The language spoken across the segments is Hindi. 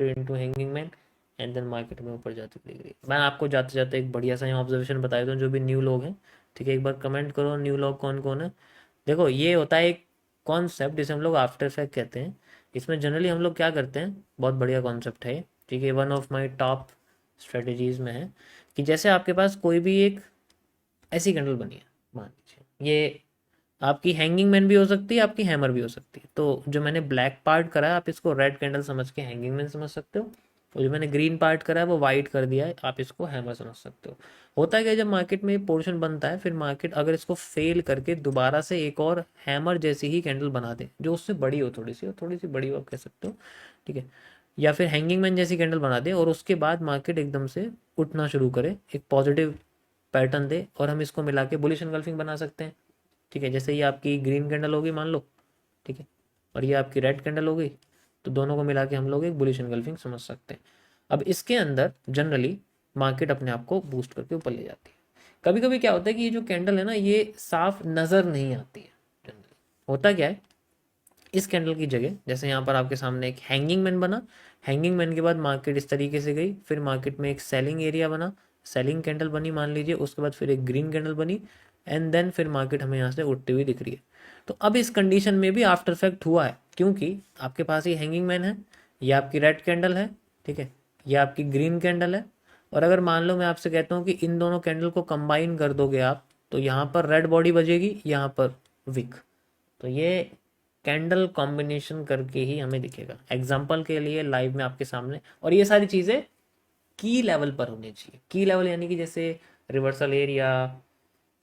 Into hanging man and then market में ऊपर जाती दिख रही है। मैं आपको जाते जाते एक बढ़िया सा यहाँ ऑब्जर्वेशन बता देता हूँ, जो भी न्यू लोग हैं, ठीक है, एक बार कमेंट करो न्यू लोग कौन कौन है। देखो ये होता है एक कॉन्सेप्ट जिसे हम लोग आफ्टर इफेक्ट कहते हैं। इसमें जनरली हम लोग क्या करते हैं, बहुत बढ़िया कॉन्सेप्ट है, ठीक है, one of my top strategies में है, कि जैसे आपके पास कोई भी एक ऐसी कैंडल बनी है, मान लीजिए ये आपकी हैंगिंग मैन भी हो सकती है, आपकी हैमर भी हो सकती है। तो जो मैंने ब्लैक पार्ट करा है आप इसको रेड कैंडल समझ के हैंगिंग मैन समझ सकते हो, और जो मैंने ग्रीन पार्ट करा है वो वाइट कर दिया है, आप इसको हैमर समझ सकते हो। होता है क्या, जब मार्केट में ये पोर्शन बनता है, फिर मार्केट अगर इसको फेल करके दोबारा से एक और हैमर जैसी ही कैंडल बना दे, जो उससे बड़ी हो थोड़ी सी, और थोड़ी सी बड़ी हो आप कह सकते हो, ठीक है, या फिर हैंगिंग मैन जैसी कैंडल बना दे, और उसके बाद मार्केट एकदम से उठना शुरू करे, एक पॉजिटिव पैटर्न दे, और हम इसको मिला के बुलिश एनगल्फिंग बना सकते हैं, ठीक है। जैसे ये आपकी ग्रीन कैंडल होगी मान लो, ठीक है, और ये आपकी रेड कैंडल हो गई, तो दोनों को मिला के हम लोग एक बुलिश एनगल्फिंग समझ सकते हैं। अब इसके अंदर जनरली मार्केट अपने आप को बूस्ट करके ऊपर ले जाती है। कभी कभी क्या होता है कि ये जो कैंडल है ना, ये साफ नज़र नहीं आती है। जनरली होता क्या है, इस कैंडल की जगह जैसे यहाँ पर आपके सामने एक हैंगिंग मैन बना, हैंगिंग मैन के बाद मार्केट इस तरीके से गई, फिर मार्केट में एक सेलिंग एरिया बना, सेलिंग कैंडल बनी मान लीजिए, उसके बाद फिर एक ग्रीन कैंडल बनी, एंड देन फिर मार्केट हमें यहाँ से उठती हुई दिख रही है। तो अब इस कंडीशन में भी आफ्टर इफेक्ट हुआ है, क्योंकि आपके पास ये हैंगिंग मैन है, ये आपकी रेड कैंडल है, ठीक है, ये आपकी ग्रीन कैंडल है, और अगर मान लो मैं आपसे कहता हूँ कि इन दोनों कैंडल को कंबाइन कर दोगे आप, तो यहाँ पर रेड बॉडी बजेगी, यहाँ पर विक। तो ये कैंडल कॉम्बिनेशन करके ही हमें दिखेगा, एग्जाम्पल के लिए लाइव में आपके सामने। और ये सारी चीज़ें की लेवल पर होनी चाहिए। की लेवल यानी कि जैसे reversal area,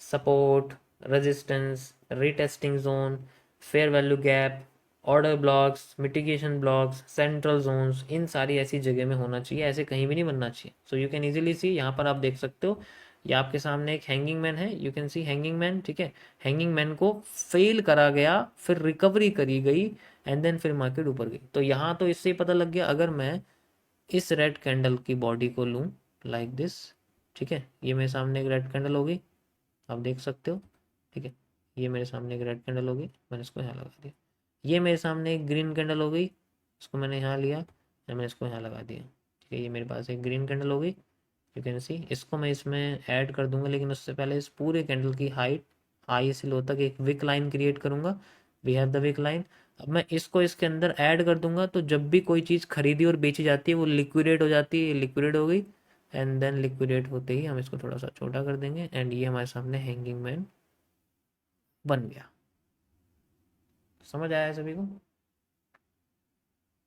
support, resistance, retesting zone, fair value gap, order blocks, mitigation blocks, central zones, इन सारी ऐसी जगह में होना चाहिए, ऐसे कहीं भी नहीं बनना चाहिए। सो यू कैन इजीली सी, यहाँ पर आप देख सकते हो, ये आपके सामने एक हैंगिंग मैन है, you can see hanging man, ठीक है, हैंगिंग मैन को फेल करा गया, फिर रिकवरी करी गई, एंड देन फिर मार्केट ऊपर गई। तो यहाँ तो इससे ही पता लग गया, अगर मैं इस रेड कैंडल की बॉडी को लूँ लाइक दिस, ठीक है, ये मेरे सामने एक रेड कैंडल होगी, आप देख सकते हो, ठीक है, ये मेरे सामने एक रेड कैंडल होगी, मैंने इसको यहाँ लगा दिया, ये मेरे सामने एक ग्रीन कैंडल हो गई, इसको मैंने यहाँ लिया और मैंने इसको यहाँ लगा दिया, ठीक है, ये मेरे पास एक ग्रीन कैंडल हो गई, यू कैन सी। इसको मैं इसमें ऐड कर दूंगा, लेकिन उससे पहले इस पूरे कैंडल की हाइट हाई से लो तक एक विक लाइन क्रिएट करूंगा, we have the wick line. अब मैं इसको इसके अंदर ऐड कर दूंगा, तो जब भी कोई चीज़ खरीदी और बेची जाती है वो लिक्विडेट हो जाती है, लिक्विडेट हो गई, एंड देन लिक्विडेट होते ही हम इसको थोड़ा सा छोटा कर देंगे, एंड ये हमारे सामने हैंगिंग मैन बन गया। समझ आया सभी को?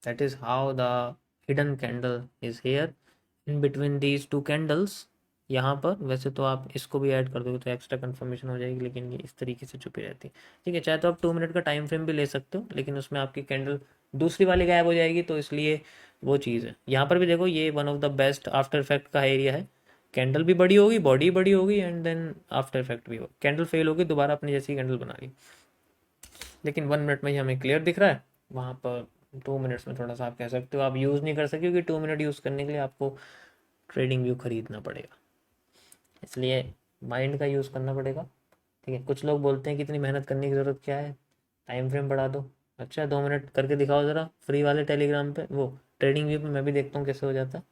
That is how the hidden candle is here in between these two candles. यहाँ पर वैसे तो आप इसको भी ऐड कर दोगे तो एक्स्ट्रा कंफर्मेशन हो जाएगी, लेकिन ये इस तरीके से छुपी रहती है, ठीक है। चाहे तो आप 2 मिनट का टाइम फ्रेम भी ले सकते हो, लेकिन उसमें आपकी कैंडल दूसरी वाली गायब हो जाएगी, तो इसलिए वो चीज़ है। यहाँ पर भी देखो, ये one of the best after effect का एरिया है, कैंडल भी बड़ी होगी, बॉडी बड़ी होगी, एंड देन आफ्टर इफेक्ट भी होगा, कैंडल फेल होगी, दोबारा अपनी जैसी कैंडल बना रही, लेकिन 1 मिनट में ही हमें क्लियर दिख रहा है। वहाँ पर 2 मिनट्स में थोड़ा सा आप कह सकते हो आप यूज़ नहीं कर सकते, क्योंकि 2 मिनट यूज़ करने के लिए आपको ट्रेडिंग व्यू खरीदना पड़ेगा, इसलिए माइंड का यूज़ करना पड़ेगा, ठीक है। कुछ लोग बोलते हैं कि इतनी मेहनत करने की ज़रूरत क्या है, टाइम फ्रेम बढ़ा दो। अच्छा 2 मिनट करके दिखाओ ज़रा फ्री वाले टेलीग्राम पे, वो ट्रेडिंग व्यू पे मैं भी देखता हूँ कैसे हो जाता है।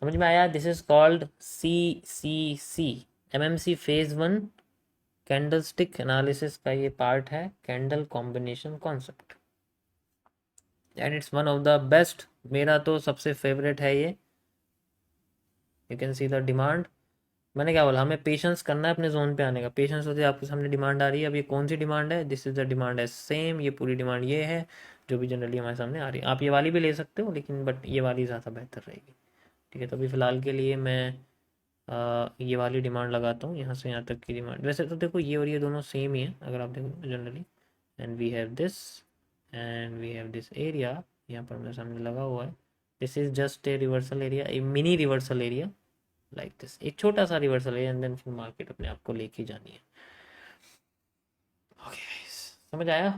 समझ में आया? This is called CCC, MMC phase 1 candle stick analysis का ये पार्ट है, candle combination concept, and it's one of the best, मेरा तो सबसे फेवरेट है ये। You can see the demand, मैंने क्या बोला, हमें पेशेंस करना है अपने जोन पे आने का, पेशेंस होते आपके सामने डिमांड आ रही है। अब ये कौन सी डिमांड है, दिस इज द डिमांड है, सेम ये पूरी डिमांड ये है जो भी जनरली हमारे सामने आ रही है। आप ये वाली भी ले सकते हो, लेकिन बट ये वाली ज़्यादा बेहतर रहेगी, ठीक है। तो अभी फ़िलहाल के लिए मैं ये वाली डिमांड लगाता हूँ, यहाँ से यहाँ तक की डिमांड। वैसे तो देखो ये और ये दोनों सेम ही है अगर आप देखो generally, and we have this and we have this area, यहाँ पर मेरे सामने लगा हुआ है, this is just a reversal area, a mini reversal area like this, एक छोटा सा रिवर्सल है, एंड देन फिर मार्केट अपने आप को लेके जानी है। ओके गाइस, समझ आया?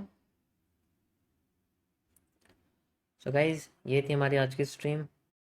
सो गाइस, ये थी हमारी आज की स्ट्रीम।